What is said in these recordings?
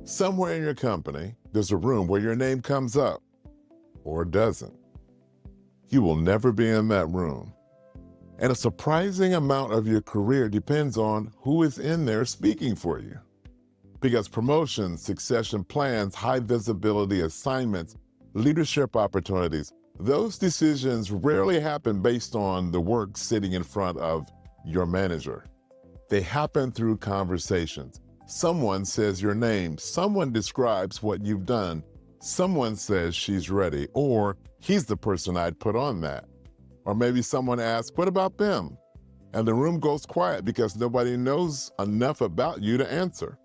Somewhere in your company, there's a room where your name comes up or doesn't. You will never be in that room. And a surprising amount of your career depends on who is in there speaking for you. Because promotions, succession plans, high visibility assignments, leadership opportunities, those decisions rarely happen based on the work sitting in front of your manager. They happen through conversations. Someone says your name, someone describes what you've done, someone says she's ready, or he's the person I'd put on that. Or maybe someone asks, what about them? And the room goes quiet because nobody knows enough about you to answer.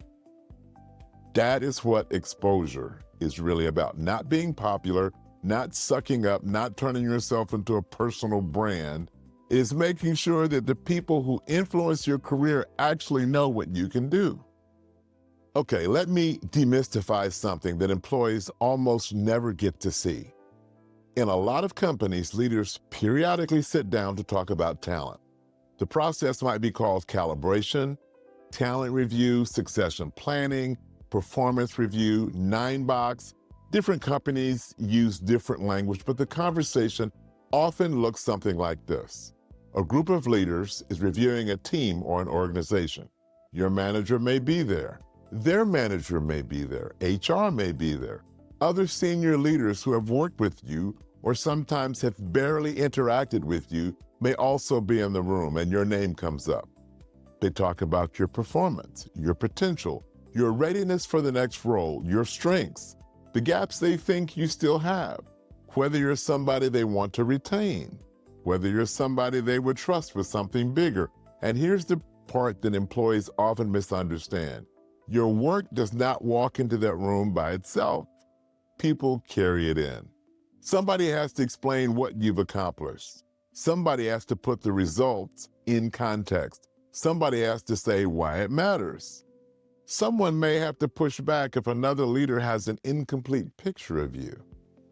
That is what exposure is really about. Not being popular, not sucking up, not turning yourself into a personal brand. Is making sure that the people who influence your career actually know what you can do. Okay, let me demystify something that employees almost never get to see. In a lot of companies, leaders periodically sit down to talk about talent. The process might be called calibration, talent review, succession planning, performance review, 9-box. Different companies use different language, but the conversation often looks something like this. A group of leaders is reviewing a team or an organization. Your manager may be there. Their manager may be there. HR may be there. Other senior leaders who have worked with you or sometimes have barely interacted with you may also be in the room, and your name comes up. They talk about your performance, your potential, your readiness for the next role, your strengths, the gaps they think you still have, whether you're somebody they want to retain, whether you're somebody they would trust with something bigger. And here's the part that employees often misunderstand. Your work does not walk into that room by itself. People carry it in. Somebody has to explain what you've accomplished. Somebody has to put the results in context. Somebody has to say why it matters. Someone may have to push back if another leader has an incomplete picture of you.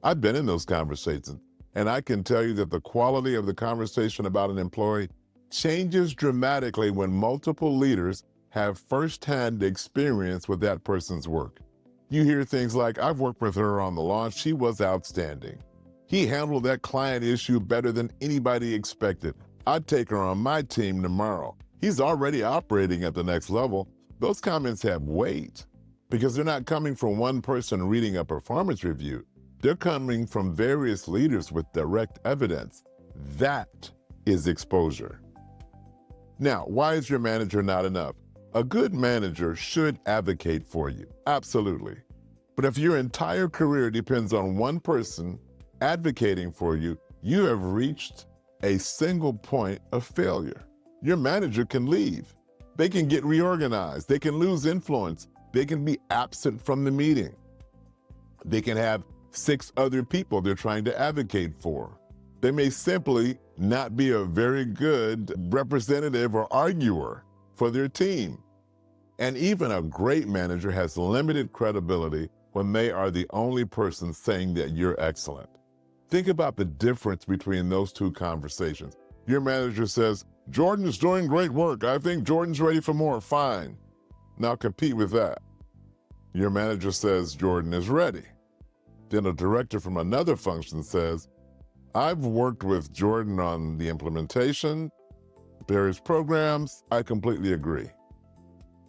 I've been in those conversations, and I can tell you that the quality of the conversation about an employee changes dramatically when multiple leaders have firsthand experience with that person's work. You hear things like, I've worked with her on the launch, she was outstanding. He handled that client issue better than anybody expected. I'd take her on my team tomorrow. He's already operating at the next level. Those comments have weight because they're not coming from one person reading a performance review. They're coming from various leaders with direct evidence. That is exposure. Now, why is your manager not enough? A good manager should advocate for you, absolutely. But if your entire career depends on one person advocating for you, you have reached a single point of failure. Your manager can leave. They can get reorganized. They can lose influence. They can be absent from the meeting. They can have 6 other people they're trying to advocate for. They may simply not be a very good representative or arguer for their team. And even a great manager has limited credibility when they are the only person saying that you're excellent. Think about the difference between those two conversations. Your manager says, Jordan is doing great work. I think Jordan's ready for more. Fine. Now compete with that. Your manager says Jordan is ready. Then a director from another function says, I've worked with Jordan on the implementation, various programs. I completely agree.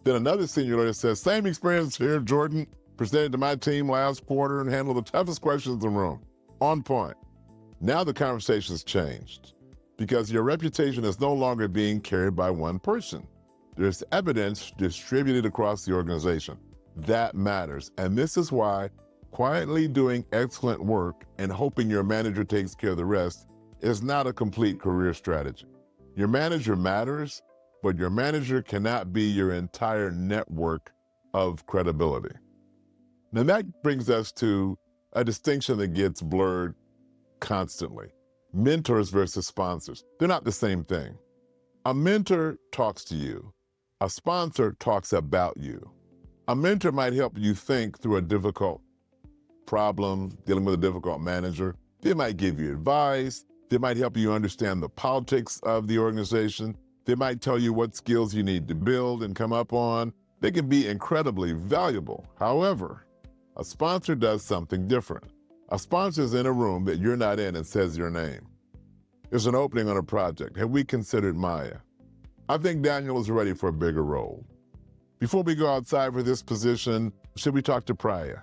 Then another senior leader says, same experience here, Jordan presented to my team last quarter and handled the toughest questions in the room. On point. Now the conversation's changed because your reputation is no longer being carried by one person. There's evidence distributed across the organization. That matters. And this is why quietly doing excellent work and hoping your manager takes care of the rest is not a complete career strategy. Your manager matters, but your manager cannot be your entire network of credibility. Now that brings us to a distinction that gets blurred constantly. Mentors versus sponsors. They're not the same thing. A mentor talks to you. A sponsor talks about you. A mentor might help you think through a difficult problem, dealing with a difficult manager. They might give you advice. They might help you understand the politics of the organization. They might tell you what skills you need to build and come up on. They can be incredibly valuable. However, a sponsor does something different. A sponsor is in a room that you're not in and says your name. There's an opening on a project. Have we considered Maya? I think Daniel is ready for a bigger role. Before we go outside for this position, should we talk to Priya?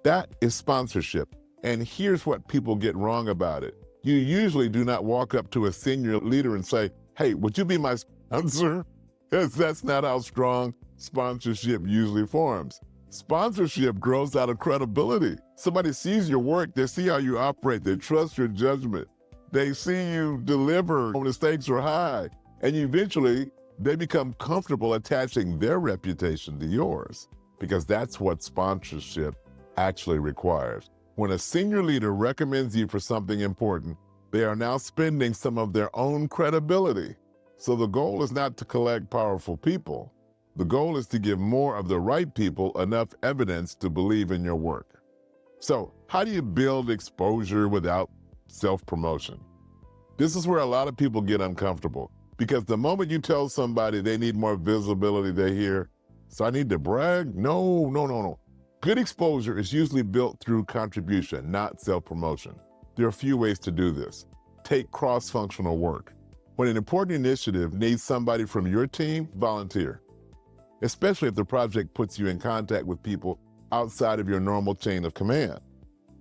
That is sponsorship. And here's what people get wrong about it. You usually do not walk up to a senior leader and say, hey, would you be my sponsor? Because that's not how strong sponsorship usually forms. Sponsorship grows out of credibility. Somebody sees your work, they see how you operate, they trust your judgment. They see you deliver when the stakes are high. And eventually, they become comfortable attaching their reputation to yours, because that's what sponsorship actually requires. When a senior leader recommends you for something important, they are now spending some of their own credibility. So the goal is not to collect powerful people. The goal is to give more of the right people enough evidence to believe in your work. So how do you build exposure without self-promotion? This is where a lot of people get uncomfortable, because the moment you tell somebody they need more visibility, they hear, so I need to brag? No. Good exposure is usually built through contribution, not self-promotion. There are a few ways to do this. Take cross-functional work. When an important initiative needs somebody from your team, volunteer. Especially if the project puts you in contact with people outside of your normal chain of command.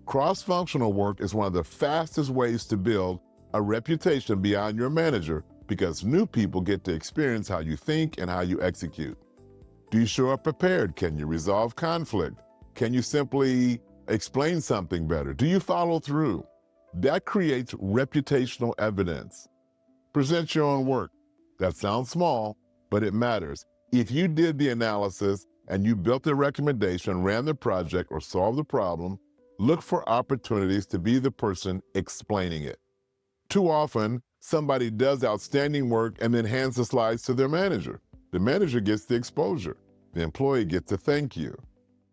Cross-functional work is one of the fastest ways to build a reputation beyond your manager, because new people get to experience how you think and how you execute. Do you show up prepared? Can you resolve conflict? Can you simply explain something better? Do you follow through? That creates reputational evidence. Present your own work. That sounds small, but it matters. If you did the analysis and you built the recommendation, ran the project, or solved the problem, look for opportunities to be the person explaining it. Too often, somebody does outstanding work and then hands the slides to their manager. The manager gets the exposure. The employee gets to thank you.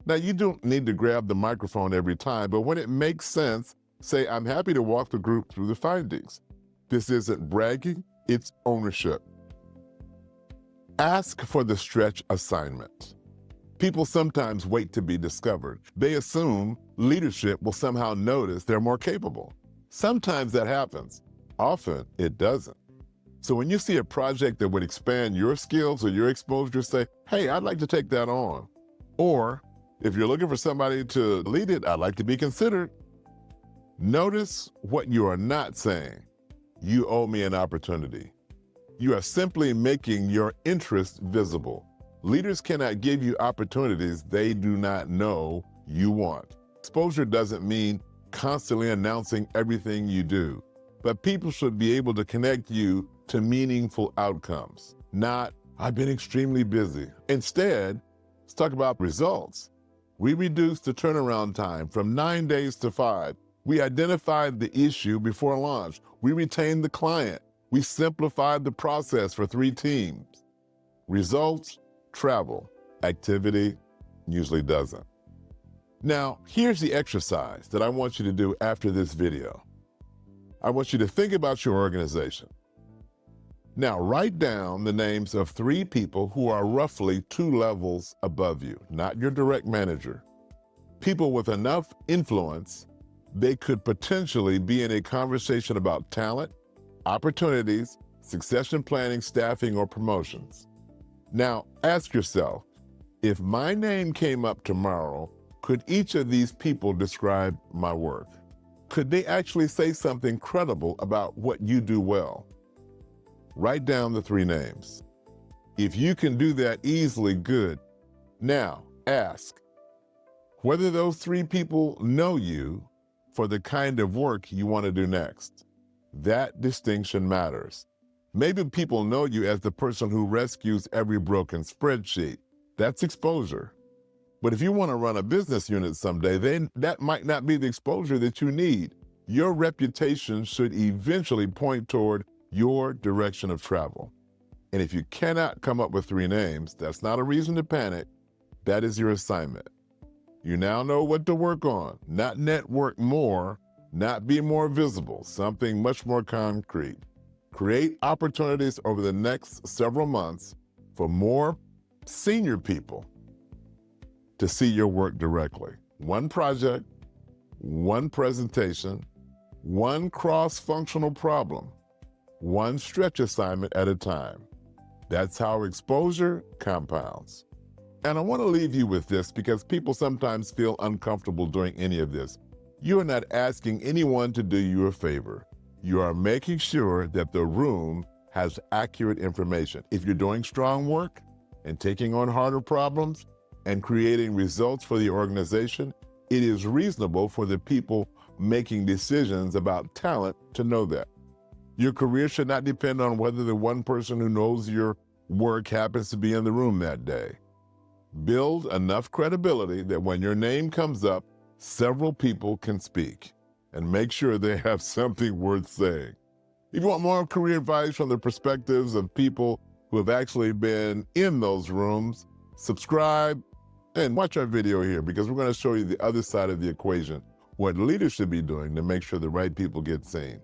Now, you don't need to grab the microphone every time, but when it makes sense, say, I'm happy to walk the group through the findings. This isn't bragging, it's ownership. Ask for the stretch assignment. People sometimes wait to be discovered. They assume leadership will somehow notice they're more capable. Sometimes that happens. Often it doesn't. So when you see a project that would expand your skills or your exposure, say, hey, I'd like to take that on. Or if you're looking for somebody to lead it, I'd like to be considered. Notice what you are not saying. You owe me an opportunity. You are simply making your interest visible. Leaders cannot give you opportunities they do not know you want. Exposure doesn't mean constantly announcing everything you do, but people should be able to connect you to meaningful outcomes, not, I've been extremely busy. Instead, let's talk about results. We reduced the turnaround time from 9 days to 5. We identified the issue before launch. We retained the client. We simplified the process for 3 teams. Results travel. Activity usually doesn't. Now, here's the exercise that I want you to do after this video. I want you to think about your organization. Now, write down the names of 3 people who are roughly 2 levels above you, not your direct manager. People with enough influence, they could potentially be in a conversation about talent, opportunities, succession planning, staffing, or promotions. Now, ask yourself, if my name came up tomorrow, could each of these people describe my work? Could they actually say something credible about what you do well? Write down the 3 names. If you can do that easily, good. Now, ask whether those 3 people know you for the kind of work you want to do next. That distinction matters. Maybe people know you as the person who rescues every broken spreadsheet. That's exposure. But if you want to run a business unit someday, then that might not be the exposure that you need. Your reputation should eventually point toward your direction of travel. And if you cannot come up with 3 names, that's not a reason to panic. That is your assignment. You now know what to work on, not network more, not be more visible, something much more concrete. Create opportunities over the next several months for more senior people to see your work directly. One project, one presentation, one cross-functional problem, one stretch assignment at a time. That's how exposure compounds. And I want to leave you with this because people sometimes feel uncomfortable doing any of this. You are not asking anyone to do you a favor. You are making sure that the room has accurate information. If you're doing strong work and taking on harder problems and creating results for the organization, it is reasonable for the people making decisions about talent to know that. Your career should not depend on whether the one person who knows your work happens to be in the room that day. Build enough credibility that when your name comes up, several people can speak, and make sure they have something worth saying. If you want more career advice from the perspectives of people who have actually been in those rooms, subscribe and watch our video here, because we're going to show you the other side of the equation, what leaders should be doing to make sure the right people get seen.